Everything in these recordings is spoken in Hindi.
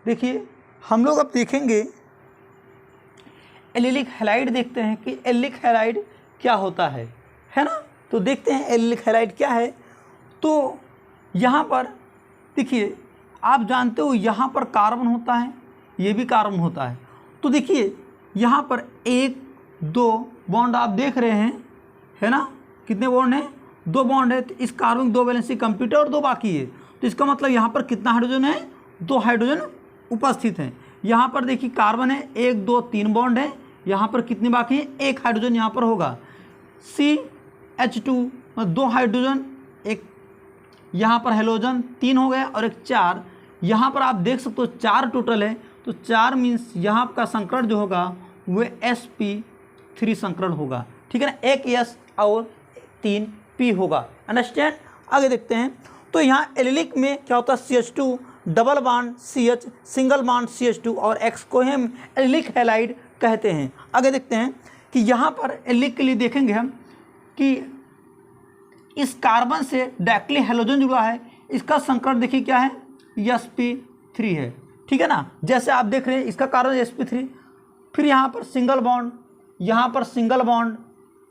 देखिए हम लोग अब देखेंगे एलिलिक हैलाइड, देखते हैं कि एलिलिक हैलाइड क्या होता है ना। तो देखते हैं एलिलिक हैलाइड क्या है। तो यहाँ पर देखिए आप जानते हो यहाँ पर कार्बन होता है, ये भी कार्बन होता है। तो देखिए यहाँ पर 1 2 बॉन्ड आप देख रहे हैं, है ना, कितने बॉन्ड हैं, 2 बॉन्ड है। तो इस कार्बन की 2 वैलेंसी कंप्लीट है और 2 बाकी है। तो इसका मतलब यहाँ पर कितना हाइड्रोजन है, 2 हाइड्रोजन उपस्थित हैं। यहाँ पर देखिए कार्बन है, 1 2 3 बॉन्ड है। यहाँ पर कितने बाकी हैं, 1 हाइड्रोजन यहाँ पर होगा। CH2 2 हाइड्रोजन, एक यहाँ पर हेलोजन 3 हो गया और एक 4। यहाँ पर आप देख सकते हो 4 टोटल है। तो 4 मीन्स यहाँ का संकरण जो होगा वो sp3 संकरण होगा, ठीक है ना। एक S और 3 P होगा, अंडरस्टैंड। आगे देखते हैं। तो यहाँ एलिलिक में क्या होता है, CH2 double bond CH single bond CH2 और X को हम एलिलिक हैलाइड कहते हैं। आगे देखते हैं कि यहाँ पर एलिलिक के लिए देखेंगे हम कि इस कार्बन से डायरेक्टली हेलोजन जुड़ा है, इसका संकरण देखिए क्या है, sp3 है, ठीक है ना। जैसे आप देख रहे हैं इसका कार्बन sp3, फिर यहाँ पर सिंगल बॉन्ड, यहाँ पर सिंगल बॉन्ड,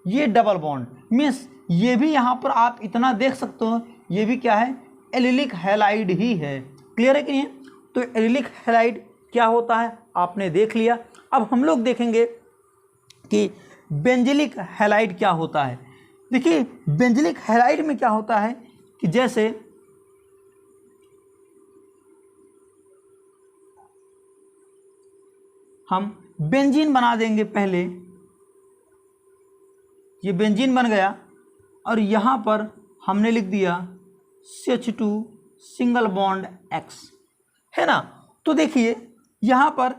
ये डबल बॉन्ड, मीन्स ये भी यहाँ पर आप इतना देख सकते हो, ये भी क्या है, एलिलिक हैलाइड ही है। क्लियर है कि नहीं। तो एलिलिक हैलाइड क्या होता है आपने देख लिया। अब हम लोग देखेंगे कि बेंजिलिक हैलाइड क्या होता है। देखिए बेंजिलिक हैलाइड में क्या होता है कि जैसे हम बेंजीन बना देंगे, पहले ये बेंजीन बन गया और यहाँ पर हमने लिख दिया CH2 सिंगल बॉन्ड X, है ना। तो देखिए यहाँ पर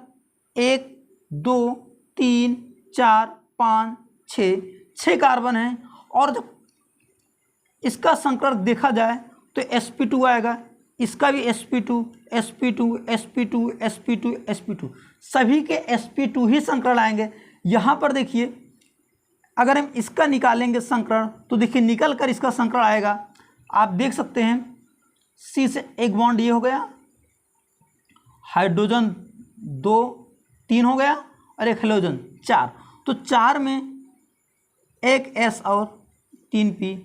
1 2 3 4 5 6 कार्बन है और जब इसका संकरण देखा जाए तो sp2 आएगा, इसका भी sp2 sp2 sp2 sp2 sp2, सभी के sp2 ही संकरण आएंगे। यहाँ पर देखिए अगर हम इसका निकालेंगे संकरण तो देखिए निकल कर इसका संकरण आएगा, आप देख सकते हैं C से एक बॉन्ड ये हो गया, हाइड्रोजन 2 3 हो गया और एक हेलोजन 4, तो 4 में एक S और 3 P,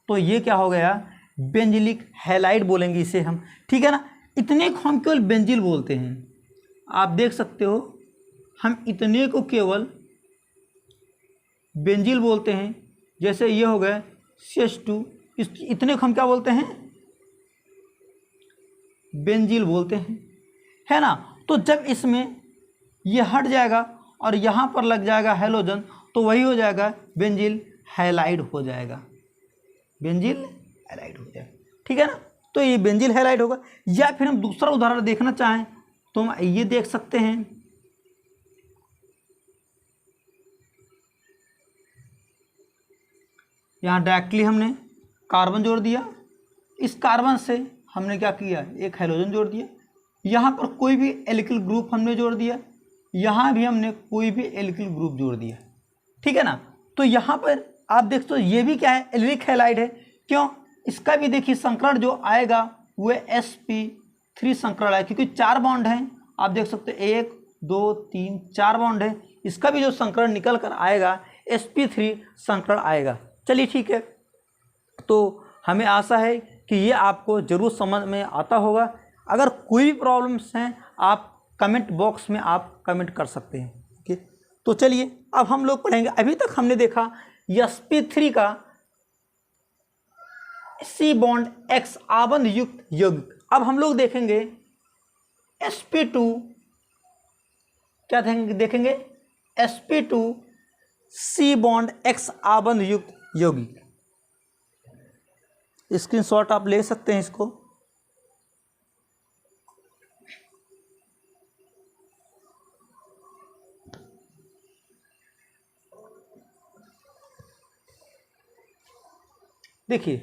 तो ये क्या हो गया, बेंजिलिक हैलाइड बोलेंगे इसे हम, ठीक है ना। इतने को हम केवल बेंजिल बोलते हैं, आप देख सकते हो हम इतने को केवल बेंजिल बोलते हैं। जैसे ये हो गया CH2, इतने को हम क्या बोलते हैं, बेंजिल बोलते हैं, है ना। तो जब इसमें ये हट जाएगा और यहाँ पर लग जाएगा हेलोजन तो वही हो जाएगा बेंजिल हैलाइड हो जाएगा, बेंजिल हैलाइड हो जाएगा, ठीक है ना। तो ये बेंजिल हैलाइड होगा। या फिर हम दूसरा उदाहरण देखना चाहें तो हम ये देख सकते हैं, यहाँ डायरेक्टली हमने कार्बन जोड़ दिया, इस कार्बन से हमने क्या किया, एक हेलोजन जोड़ दिया, यहाँ पर कोई भी एल्किल ग्रुप हमने जोड़ दिया, यहाँ भी हमने कोई भी एल्किल ग्रुप जोड़ दिया, ठीक है ना। तो यहाँ पर आप देखते हो ये भी क्या है, एलिलिक हैलाइड है। क्यों, इसका भी देखिए संकरण जो आएगा वो sp3 संकरण आएगा, क्योंकि 4 बॉन्ड हैं, आप देख सकते हो 1 2 3 4 बॉन्ड है, इसका भी जो संकरण निकल कर आएगा sp3 संकरण आएगा। चलिए ठीक है, तो हमें आशा है कि ये आपको ज़रूर समझ में आता होगा। अगर कोई भी प्रॉब्लम्स हैं आप कमेंट बॉक्स में आप कमेंट कर सकते हैं, ओके। तो चलिए अब हम लोग पढ़ेंगे, अभी तक हमने देखा sp3 का C बॉन्ड X आबंध युक्त यौगिक। अब हम लोग देखेंगे sp2, क्या देखेंगे sp2 C बॉन्ड X आबंध युक्त यौगिक। स्क्रीनशॉट आप ले सकते हैं इसको। देखिए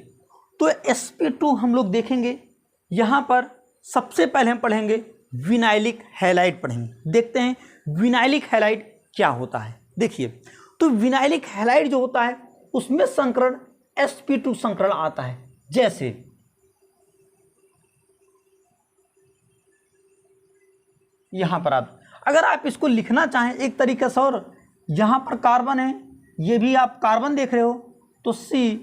तो sp2 हम लोग देखेंगे, यहाँ पर सबसे पहले हम पढ़ेंगे विनाइलिक हैलाइड पढ़ेंगे। देखते हैं विनाइलिक हैलाइड क्या होता है। देखिए तो विनाइलिक हैलाइड जो होता है उसमें संकरण sp2 संकरण आता है। जैसे यहाँ पर आप अगर आप इसको लिखना चाहें एक तरीके से, और यहाँ पर कार्बन है, ये भी आप कार्बन देख रहे हो, तो C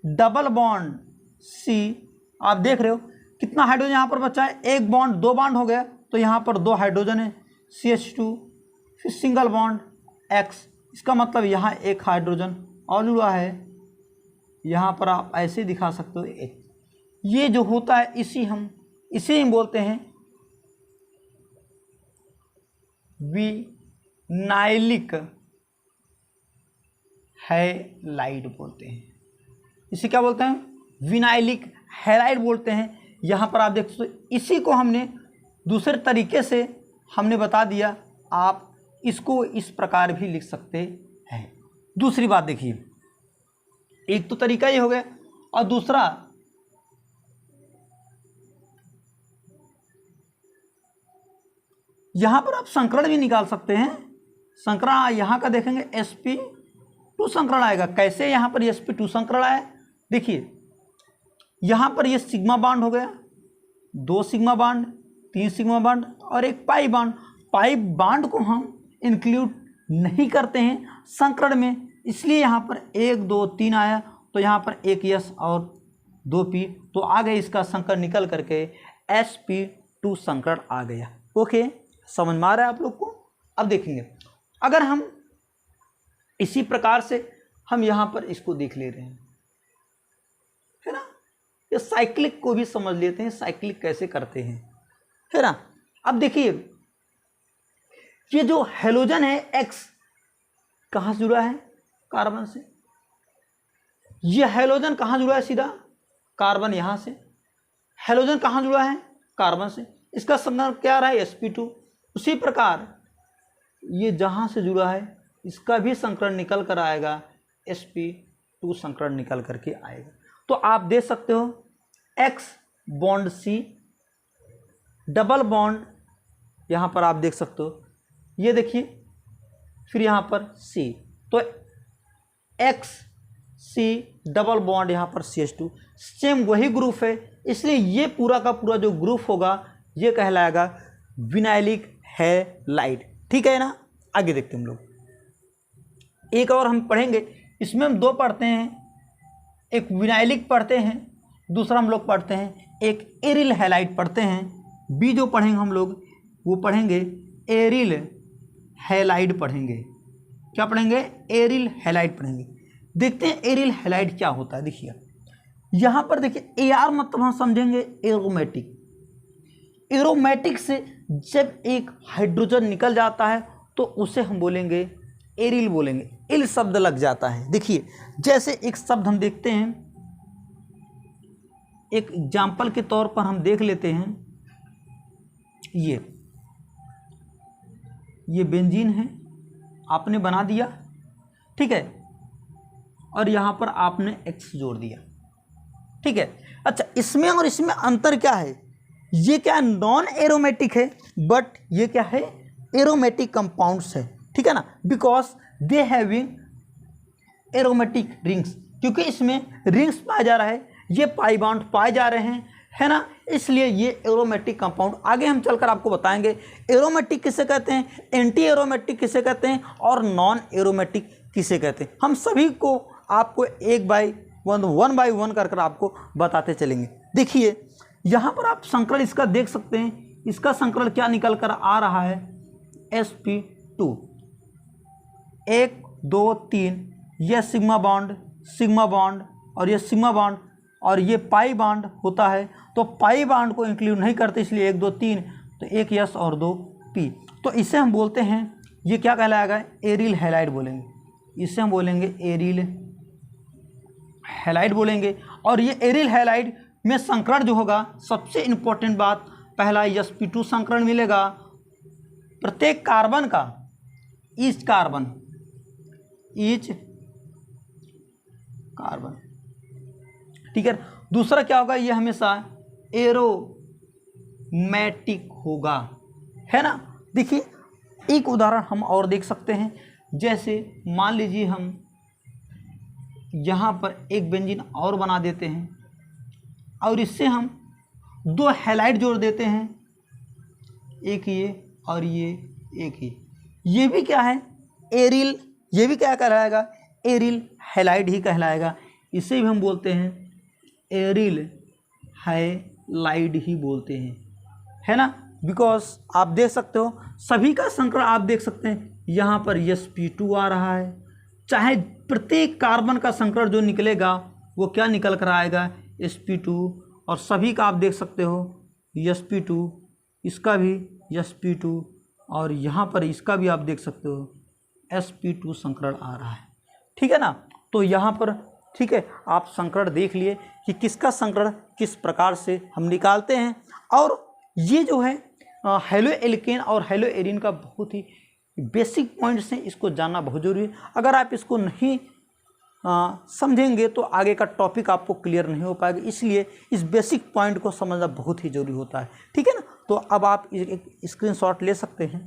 डबल बॉन्ड C आप देख रहे हो कितना हाइड्रोजन यहाँ पर बचा है, एक बॉन्ड, दो बॉन्ड हो गया, तो यहाँ पर दो हाइड्रोजन है CH2, फिर सिंगल बॉन्ड X, इसका मतलब यहाँ एक हाइड्रोजन और जुड़ा है, यहाँ पर आप ऐसे दिखा सकते हो H। ये जो होता है इसे हम बोलते हैं विनाइलिक हैलाइड बोलते हैं। इसे क्या बोलते हैं? विनाइलिक हैलाइड बोलते हैं। यहाँ पर आप देख सकते हो, इसी को हमने दूसरे तरीके से हमने बता दिया, आप इसको इस प्रकार भी लिख सकते हैं। दूसरी बात देखिए, एक तो तरीका ये हो गया, और दूसरा यहाँ पर आप संकरण भी निकाल सकते हैं। संकरण यहाँ का देखेंगे sp2 संकरण आएगा। कैसे यहाँ पर sp2 संकरण आया? देखिए यहाँ पर ये सिग्मा बॉन्ड हो गया, दो सिग्मा बॉन्ड, तीन सिग्मा बॉन्ड और एक पाई बॉन्ड। पाई बॉन्ड को हम इंक्लूड नहीं करते हैं संकरण में, इसलिए यहाँ पर 1 2 3 आया, तो यहाँ पर एक S और 2 P, तो आ गए इसका संकरण निकल करके sp2 संकरण आ गया। ओके, समझ में आ रहा है आप लोग को? अब देखेंगे, अगर हम इसी प्रकार से हम यहाँ पर इसको देख ले रहे हैं, है ना, ये साइक्लिक को भी समझ लेते हैं, साइक्लिक कैसे करते हैं, है ना। अब देखिए, ये जो हेलोजन है X कहाँ से जुड़ा है? कार्बन से। ये हेलोजन कहाँ जुड़ा है? सीधा कार्बन यहाँ से। हेलोजन कहाँ जुड़ा है? कार्बन से। इसका संकरण क्या रहा है? sp2। उसी प्रकार ये जहाँ से जुड़ा है इसका भी संकरण निकल कर आएगा, sp2 संकरण निकल करके आएगा। तो आप देख सकते हो X bond C double bond, यहाँ पर आप देख सकते हो, ये देखिए, फिर यहाँ पर C, तो X C डबल बॉन्ड यहाँ पर CH2, सेम वही ग्रुप है, इसलिए ये पूरा का पूरा जो ग्रुप होगा ये कहलाएगा विनाइलिक हैलाइड। ठीक है ना। आगे देखते हैं हम लोग, एक और हम पढ़ेंगे, इसमें हम दो पढ़ते हैं, एक विनाइलिक पढ़ते हैं, दूसरा हम लोग पढ़ते हैं एक एरिल हैलाइड पढ़ते हैं। बी जो पढ़ेंगे हम लोग वो पढ़ेंगे एरिल हैलाइड पढ़ेंगे। क्या पढ़ेंगे? एरिल हैलाइड पढ़ेंगे। देखते हैं एरिल हैलाइड क्या होता है। देखिए यहाँ पर देखिए, AR मतलब हम समझेंगे एरोमेटिक। एरोमेटिक से जब एक हाइड्रोजन निकल जाता है तो उसे हम बोलेंगे एरिल बोलेंगे, इल शब्द लग जाता है। देखिए जैसे एक शब्द हम देखते हैं, एक एग्जाम्पल के तौर पर हम देख लेते हैं, ये बेंजीन है, आपने बना दिया, ठीक है, और यहाँ पर आपने X जोड़ दिया, ठीक है। अच्छा, इसमें और इसमें अंतर क्या है? ये क्या नॉन एरोमेटिक है, बट ये क्या है? एरोमेटिक कंपाउंड्स है, ठीक है ना, because they having aromatic rings, क्योंकि इसमें रिंग्स पाया जा रहा है, ये पाई बॉन्ड पाए जा रहे हैं, है ना, इसलिए ये एरोमेटिक कंपाउंड। आगे हम चलकर आपको बताएंगे एरोमेटिक किसे कहते हैं, एंटी एरोमेटिक किसे कहते हैं, और नॉन एरोमेटिक किसे कहते हैं। हम सभी को आपको वन बाय वन कर आपको बताते चलेंगे। देखिए यहाँ पर आप संकरण इसका देख सकते हैं, इसका संकरण क्या निकल कर आ रहा है? sp2, 1 2 3, यह सिग्मा बॉन्ड और ये सिग्मा बॉन्ड और ये पाई बॉन्ड होता है, तो पाई बॉन्ड को इंक्लूड नहीं करते, इसलिए 1 2 3, तो एक S और 2 P, तो इसे हम बोलते हैं, ये क्या कहलाएगा? एरिल हैलाइड बोलेंगे। इसे हम बोलेंगे एरिल हैलाइड बोलेंगे। और ये एरिल हैलाइड में संकरण जो होगा, सबसे इंपॉर्टेंट बात, पहला sp2 संकरण मिलेगा प्रत्येक कार्बन का, ईच कार्बन, ठीक है। दूसरा क्या होगा? ये हमेशा एरोमेटिक होगा, है ना। देखिए एक उदाहरण हम और देख सकते हैं, जैसे मान लीजिए हम यहाँ पर एक बेंजीन और बना देते हैं और इससे हम 2 हैलाइड जोड़ देते हैं, एक ये और ये एक ये भी क्या है, एरिल, ये भी क्या कहलाएगा, एरिल हैलाइड ही कहलाएगा। इसे भी हम बोलते हैं एरिल हैलाइड ही बोलते हैं, है ना। बिकॉज आप देख सकते हो सभी का संकरण आप देख सकते हैं, यहाँ पर sp2 आ रहा है, चाहे प्रत्येक कार्बन का संकरण जो निकलेगा वो क्या निकल कर आएगा, sp2, और सभी का आप देख सकते हो sp2, इसका भी sp2, और यहाँ पर इसका भी आप देख सकते हो sp2 संकरण आ रहा है, ठीक है ना। तो यहाँ पर ठीक है, आप संकरण देख लिए कि किसका संकरण किस प्रकार से हम निकालते हैं। और ये जो है हेलो एल्केन और हेलो एरिन का बहुत ही बेसिक पॉइंट्स हैं, इसको जानना बहुत जरूरी है। अगर आप इसको नहीं समझेंगे तो आगे का टॉपिक आपको क्लियर नहीं हो पाएगा, इसलिए इस बेसिक पॉइंट को समझना बहुत ही जरूरी होता है, ठीक है ना। तो अब आप एक स्क्रीनशॉट ले सकते हैं।